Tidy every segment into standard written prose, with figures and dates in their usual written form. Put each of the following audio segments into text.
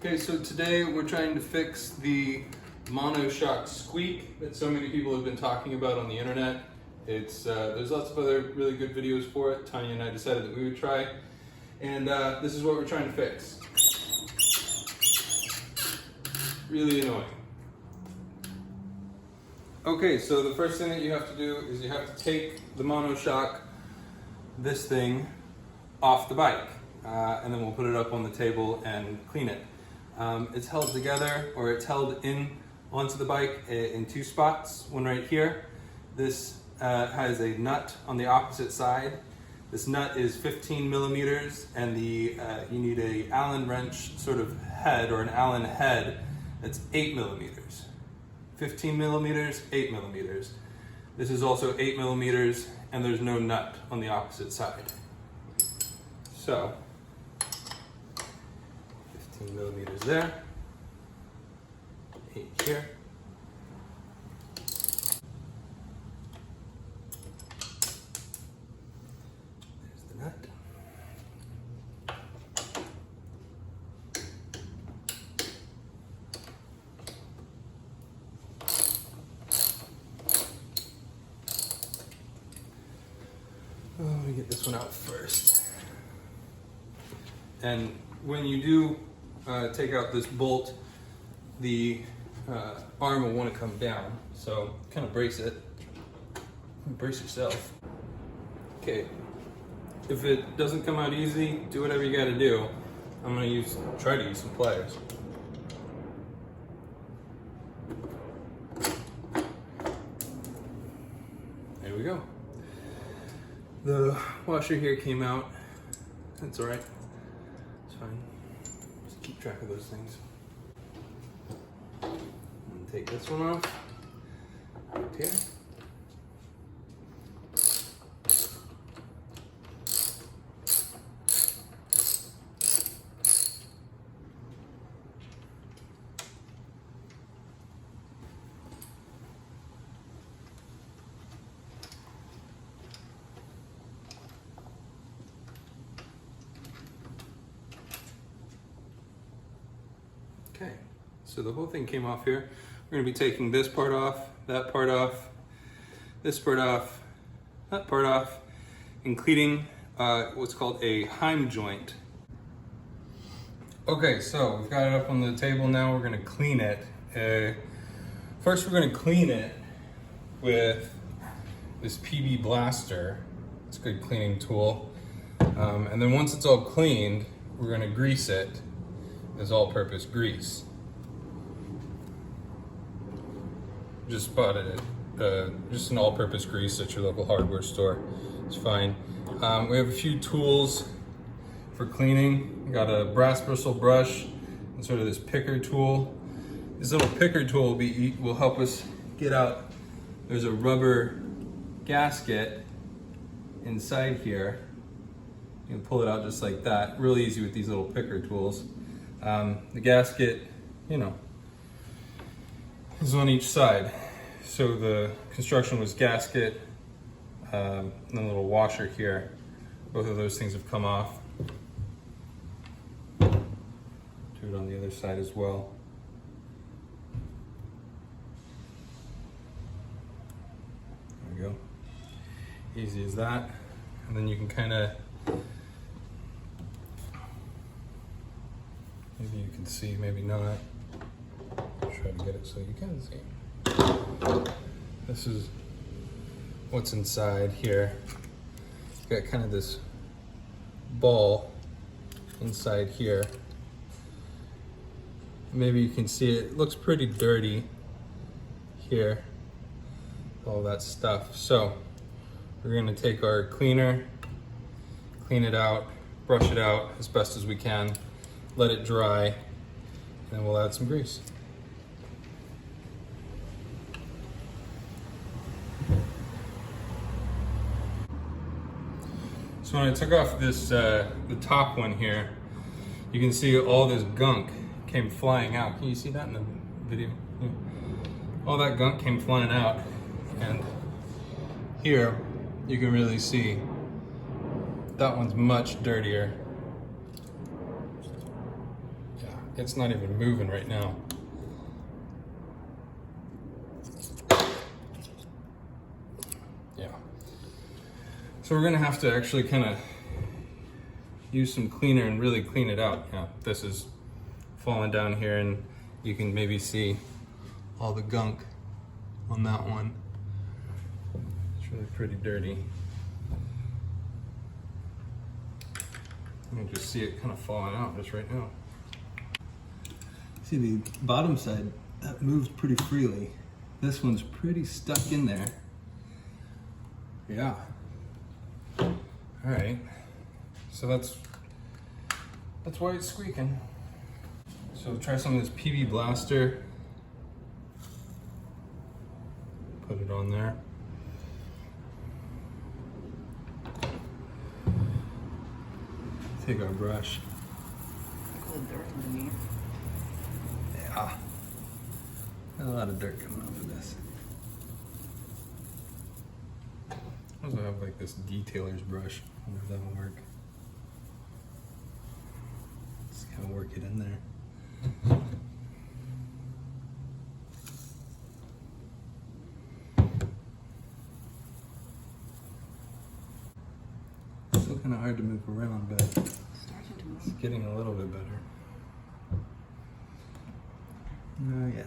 Okay, so today we're trying to fix the monoshock squeak that so many people have been talking about on the internet. It's there's lots of other really good videos for it. Tania and I decided that we would try, and this is what we're trying to fix. Really annoying. Okay, so the first thing that you have to do is you have to take the monoshock, this thing, off the bike, and then we'll put it up on the table and clean it. It's held together, or it's held in onto the bike in two spots. One right here. This has a nut on the opposite side. This nut is 15 millimeters, and you need a Allen wrench sort of head, or an Allen head that's 8 millimeters. 15 millimeters, 8 millimeters. This is also 8 millimeters, and there's no nut on the opposite side. So, 15 millimeters there, 8 here. There's the nut. Oh, let me get this one out first. And when you do take out this bolt, the arm will want to come down. So kind of brace it. Brace yourself. Okay. If it doesn't come out easy, do whatever you got to do. I'm going to try to use some pliers. There we go. The washer here came out. That's all right. It's fine. Just keep track of those things. And take this one off. Right here. Okay, so the whole thing came off here. We're going to be taking this part off, that part off, this part off, that part off, and cleaning what's called a Heim joint. Okay, so we've got it up on the table now. We're going to clean it. First, we're going to clean it with this PB Blaster. It's a good cleaning tool. And then once it's all cleaned, we're going to grease it. Is all-purpose grease. Just spotted it. Just an all-purpose grease at your local hardware store. It's fine. We have a few tools for cleaning. We got a brass bristle brush and sort of this picker tool. This little picker tool will help us get out. There's a rubber gasket inside here. You can pull it out just like that. Really easy with these little picker tools. The gasket, is on each side. So the construction was gasket, and a little washer here. Both of those things have come off. Do it on the other side as well. There we go. Easy as that. And then you can kind of, maybe you can see, maybe not. Try to get it so you can see. This is what's inside here. Got kind of this ball inside here. Maybe you can see it. It looks pretty dirty here. All that stuff. So we're going to take our cleaner, clean it out, brush it out as best as we can. Let it dry, and then we'll add some grease. So when I took off this, the top one here, you can see all this gunk came flying out. Can you see that in the video? Yeah. All that gunk came flying out, and here you can really see that one's much dirtier. Yeah, it's not even moving right now. Yeah. So we're gonna have to actually kind of use some cleaner and really clean it out. Yeah, this is falling down here, and you can maybe see all the gunk on that one. It's really pretty dirty. You can just see it kind of falling out just right now. See the bottom side, that moves pretty freely. This one's pretty stuck in there. Yeah. All right. So that's why it's squeaking. So try some of this PB Blaster. Put it on there. Take our brush. All the dirt underneath. Yeah. Got a lot of dirt coming off of this. I also have like this detailer's brush. I wonder if that will work. Just kind of work it in there. Still kind of hard to move around, but it's getting a little bit better. Oh yeah.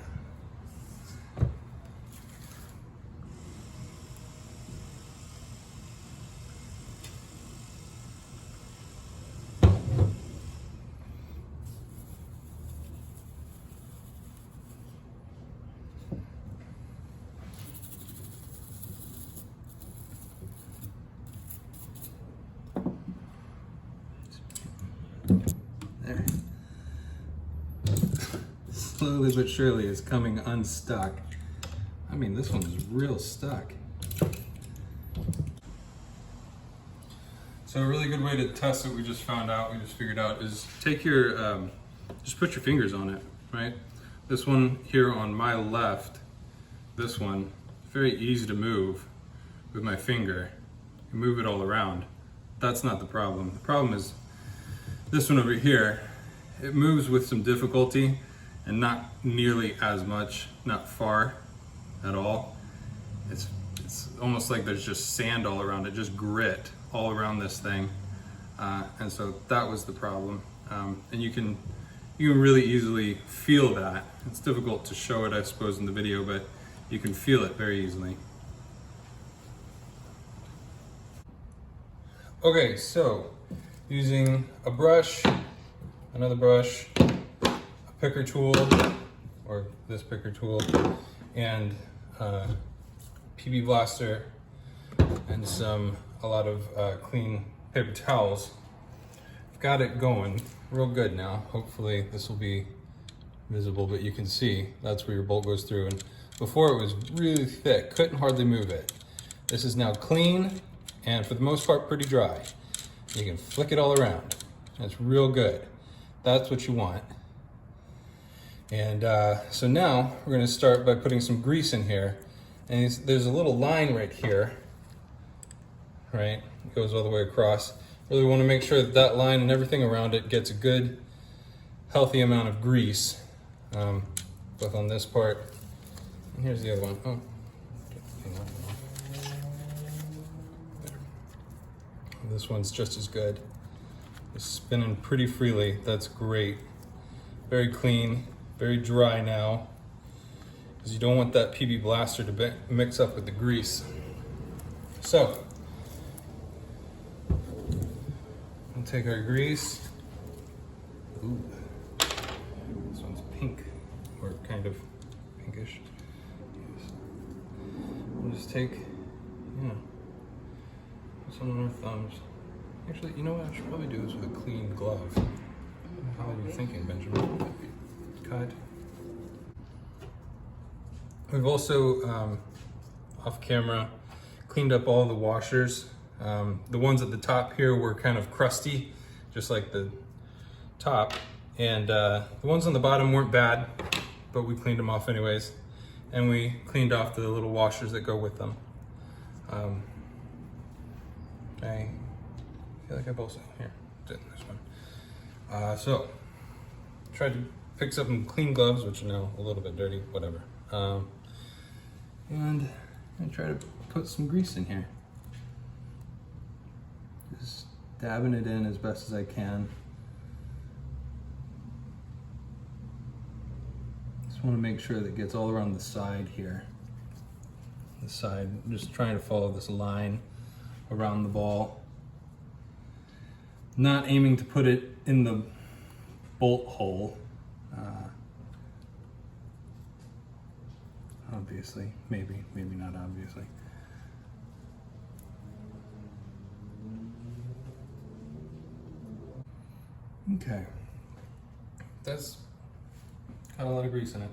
There. Slowly but surely it's coming unstuck. I mean, this one's real stuck. So a really good way to test it, we just figured out, is take your, just put your fingers on it, right? This one here on my left, this one, very easy to move with my finger. You move it all around. That's not the problem. The problem is this one over here. It moves with some difficulty and not nearly as much, not far at all. It's almost like there's just sand all around it, just grit all around this thing. And so that was the problem. And you can really easily feel that. It's difficult to show it, I suppose, in the video, but you can feel it very easily. Okay, so using a brush, another brush, a picker tool, or this picker tool, and PB Blaster, and a lot of clean paper towels. I've got it going real good now. Hopefully this will be visible, but you can see that's where your bolt goes through. And before it was really thick, couldn't hardly move it. This is now clean and for the most part pretty dry. You can flick it all around. That's real good. That's what you want. And so now we're gonna start by putting some grease in here. And there's a little line right here, right? It goes all the way across. Really wanna make sure that that line and everything around it gets a good, healthy amount of grease, both on this part. And here's the other one. Oh. This one's just as good. It's spinning pretty freely. That's great. Very clean, very dry now, because you don't want that PB Blaster to mix up with the grease. So, we'll take our grease. Ooh, this one's pink, or kind of pinkish. We'll just take, some on our thumbs. Actually, you know what? I should probably do this with a clean glove. How are you thinking, Benjamin? Cut. We've also, off camera, cleaned up all the washers. The ones at the top here were kind of crusty, just like the top. And the ones on the bottom weren't bad, but we cleaned them off anyways. And we cleaned off the little washers that go with them. I feel like I've also, here, this one. So, tried to fix up some clean gloves, which are now a little bit dirty, whatever. And I try to put some grease in here. Just dabbing it in as best as I can. Just want to make sure that it gets all around the side here. The side, just trying to follow this line around the ball. Not aiming to put it in the bolt hole. Obviously, maybe not obviously. Okay, that's got a lot of grease in it.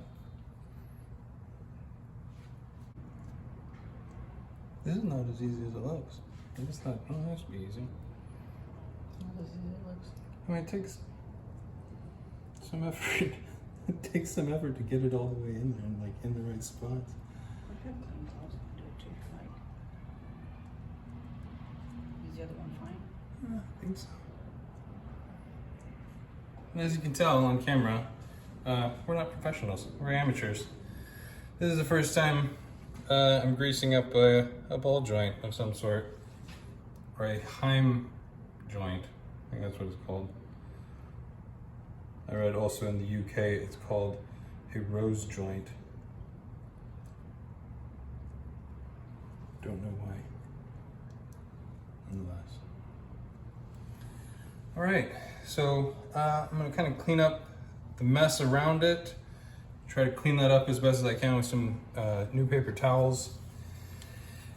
This is not as easy as it looks. It's not, oh, that should be easy. Not as easy as it looks. I mean, it takes some effort. It takes some effort to get it all the way in there and like in the right spots. I have clean gloves. I can do it too if you like. Is the other one fine? I think so. And as you can tell on camera, we're not professionals. We're amateurs. This is the first time I'm greasing up a ball joint of some sort, or a Heim joint. I think that's what it's called. I read also in the UK it's called a rose joint. Don't know why. Nonetheless. All right, so I'm gonna kind of clean up the mess around it. Try to clean that up as best as I can with some new paper towels.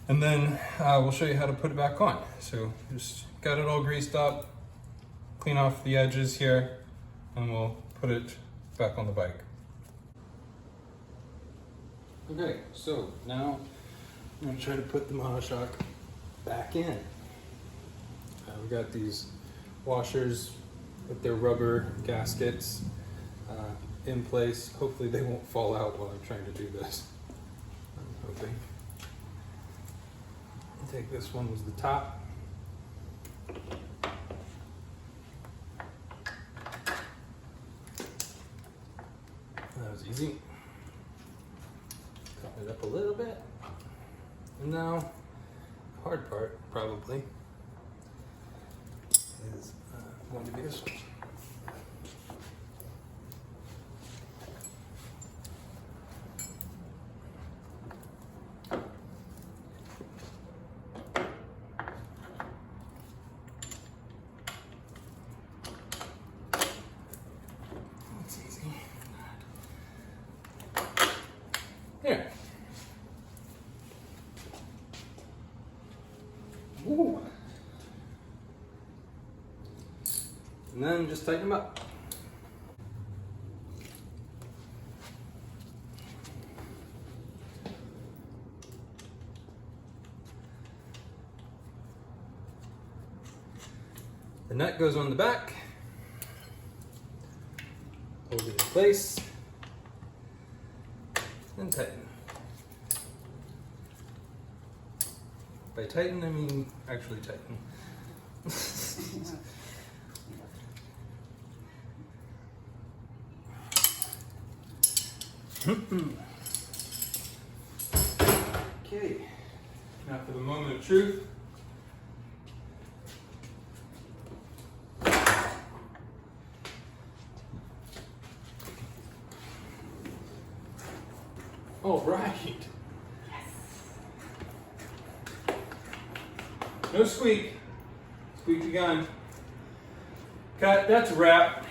And then we'll show you how to put it back on. So just got it all greased up, clean off the edges here, and we'll put it back on the bike. Okay, so now I'm gonna try to put the monoshock back in. We got these washers with their rubber gaskets in place. Hopefully they won't fall out while I'm trying to do this. I'm hoping. I think this one was the top. That was easy. Cut it up a little bit. And now, the hard part, probably, is going to be this one. That's easy. There. Ooh. And then just tighten them up. The nut goes on the back. Hold it in place. And tighten. By tighten, I mean actually tighten. Okay, now for the moment of truth. All right. No squeak. Squeak the gun. Cut. That's a wrap.